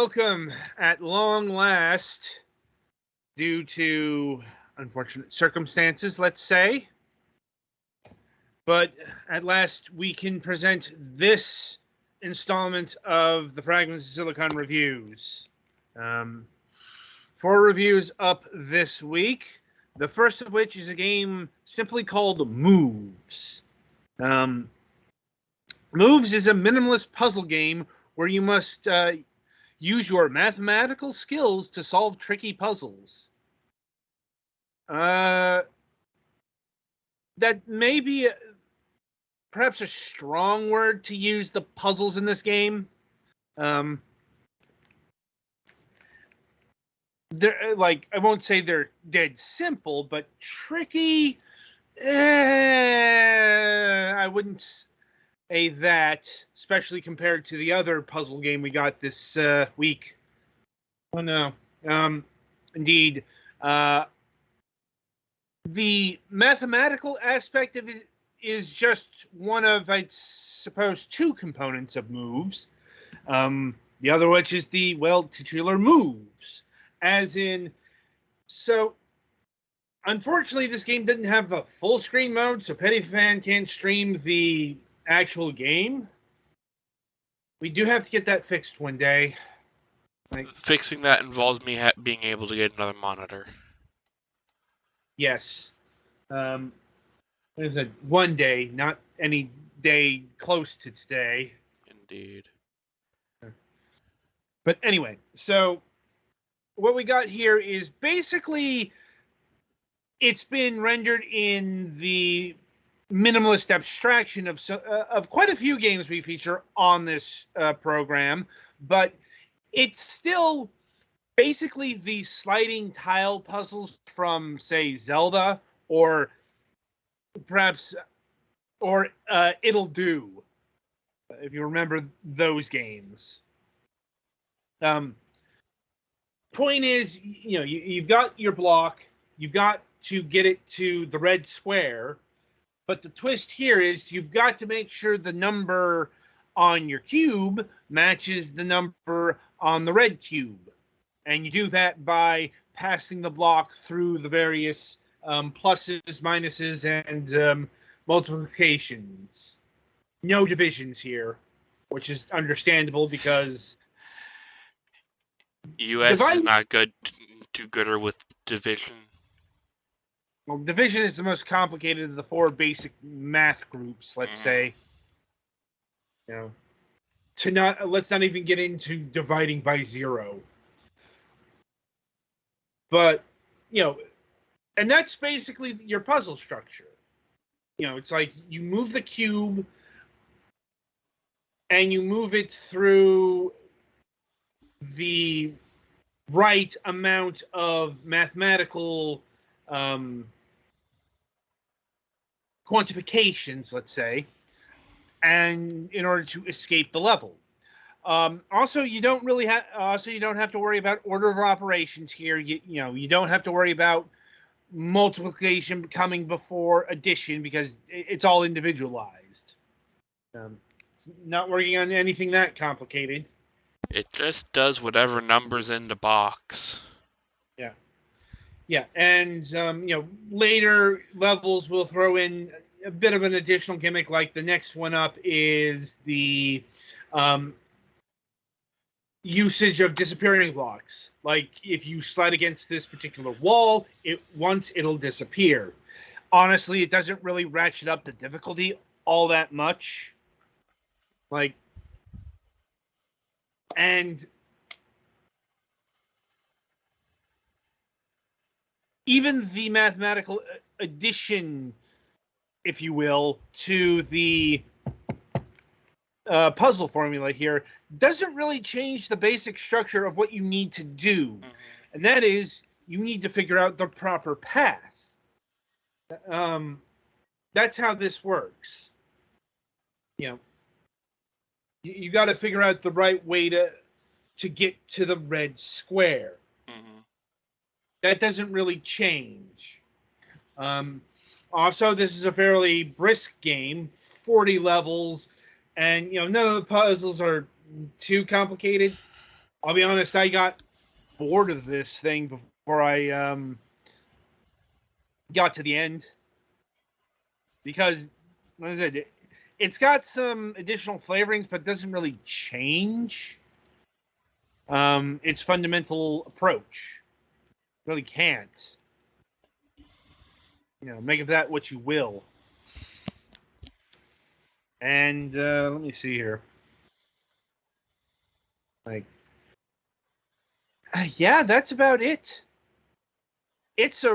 welcome at long last, due to unfortunate circumstances, let's say. But at last, we can present this installment of the Fragments of Silicon reviews. 4 reviews up this week. The first of which is a game simply called Moves. Moves is a minimalist puzzle game where you must use your mathematical skills to solve tricky puzzles. That may be perhaps a strong word to use the puzzles in this game. They're I won't say they're dead simple, but tricky. I wouldn't say that, especially compared to the other puzzle game we got this week. Oh no. Indeed. The mathematical aspect of it is just one of, I'd suppose, 2 components of Moves. The other which is the, titular moves. As in, so, unfortunately, this game didn't have a full screen mode, so Petty Fan can't stream the actual game. We do have to get that fixed one day. Fixing that involves me being able to get another monitor. Yes. What is it? One day, not any day close to today. Indeed. But anyway, so what we got here is basically it's been rendered in the minimalist abstraction of quite a few games we feature on this program, but it's still basically the sliding tile puzzles from, say, Zelda or perhaps It'll Do, if you remember those games. Point is, you've got your block, you've got to get it to the red square, but the twist here is you've got to make sure the number on your cube matches the number on the red cube. And you do that by passing the block through the various pluses, minuses, and multiplications. No divisions here, which is understandable because US is not too gooder with division. Well, division is the most complicated of the 4 basic math groups, let's say. Let's not even get into dividing by 0. But, and that's basically your puzzle structure. It's like you move the cube and you move it through the right amount of mathematical quantifications, let's say, and in order to escape the level. Also, you don't have to worry about order of operations here. You don't have to worry about multiplication coming before addition because it's all individualized. Not working on anything that complicated. It just does whatever number's in the box. Yeah, and later levels will throw in a bit of an additional gimmick. Like the next one up is the usage of disappearing blocks. Like if you slide against this particular wall, it'll disappear. Honestly, it doesn't really ratchet up the difficulty all that much. And even the mathematical addition, if you will, to the puzzle formula here doesn't really change the basic structure of what you need to do. Mm-hmm. And that is, you need to figure out the proper path. That's how this works. You got to figure out the right way to get to the red square. Mm-hmm. That doesn't really change. Also, this is a fairly brisk game, 40 levels, and none of the puzzles are too complicated. I'll be honest, I got bored of this thing before I got to the end because, like I said, it's got some additional flavorings, but doesn't really change its fundamental approach. Really can't. Make of that what you will. And let me see here. Like, yeah, that's about it. It's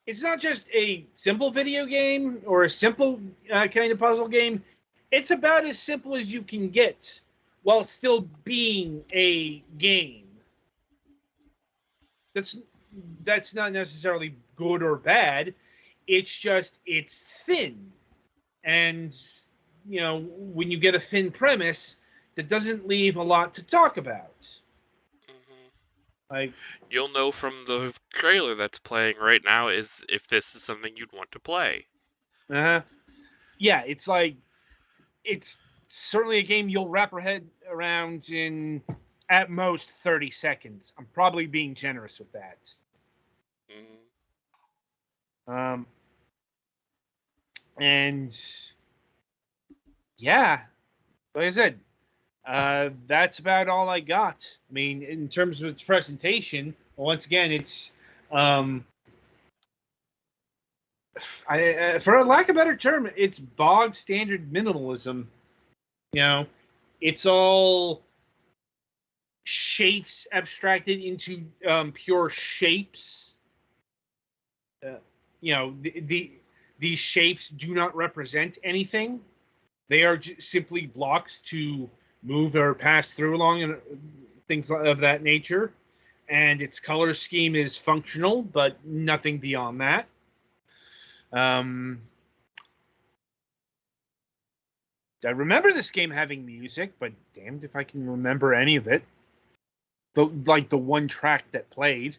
it's not just a simple video game or a simple kind of puzzle game. It's about as simple as you can get while still being a game. That's not necessarily good or bad. It's thin. And when you get a thin premise, that doesn't leave a lot to talk about. Mm-hmm. Like, you'll know from the trailer that's playing right now is if this is something you'd want to play. Yeah, it's like it's certainly a game you'll wrap your head around in at most 30 seconds. I'm probably being generous with that. Mm-hmm. And yeah, like I said, that's about all I got. I mean, in terms of its presentation, once again, it's for a lack of a better term, it's bog standard minimalism. It's all shapes abstracted into pure shapes. These shapes do not represent anything. They are simply blocks to move or pass through along and things of that nature. And its color scheme is functional, but nothing beyond that. I remember this game having music, but damned if I can remember any of it. The one track that played.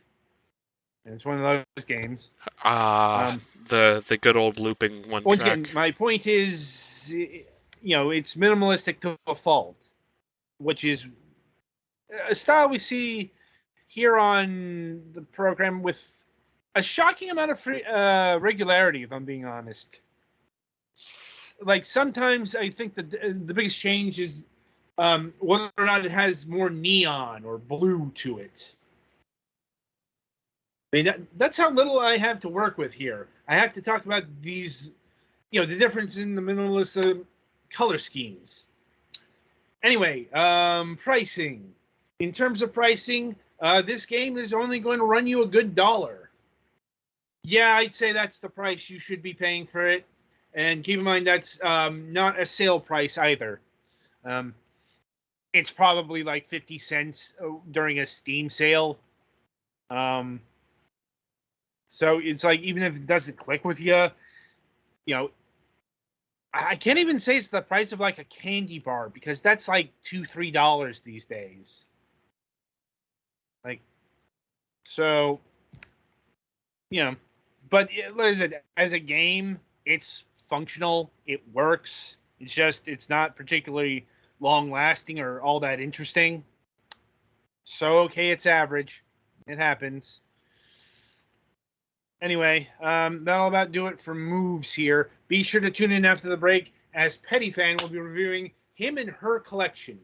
And it's one of those games. The good old looping one Once track. again, my point is, it's minimalistic to a fault, which is a style we see here on the program with a shocking amount of regularity, if I'm being honest. Like, sometimes I think the biggest change is whether or not it has more neon or blue to it. I mean, that's how little I have to work with here. I have to talk about these, the difference in the minimalist color schemes. Anyway, pricing. In terms of pricing, this game is only going to run you a good $1. Yeah, I'd say that's the price you should be paying for it. And keep in mind that's not a sale price either. It's probably like 50 cents during a Steam sale. So it's like, even if it doesn't click with you, I can't even say it's the price of like a candy bar, because that's like $2-3 these days. Like, so, but listen, as a game, it's functional. It works. It's not particularly long lasting or all that interesting. So, okay, it's average. It happens. Anyway, that'll about do it for moves here. Be sure to tune in after the break, as Petty Fan will be reviewing him and her collection.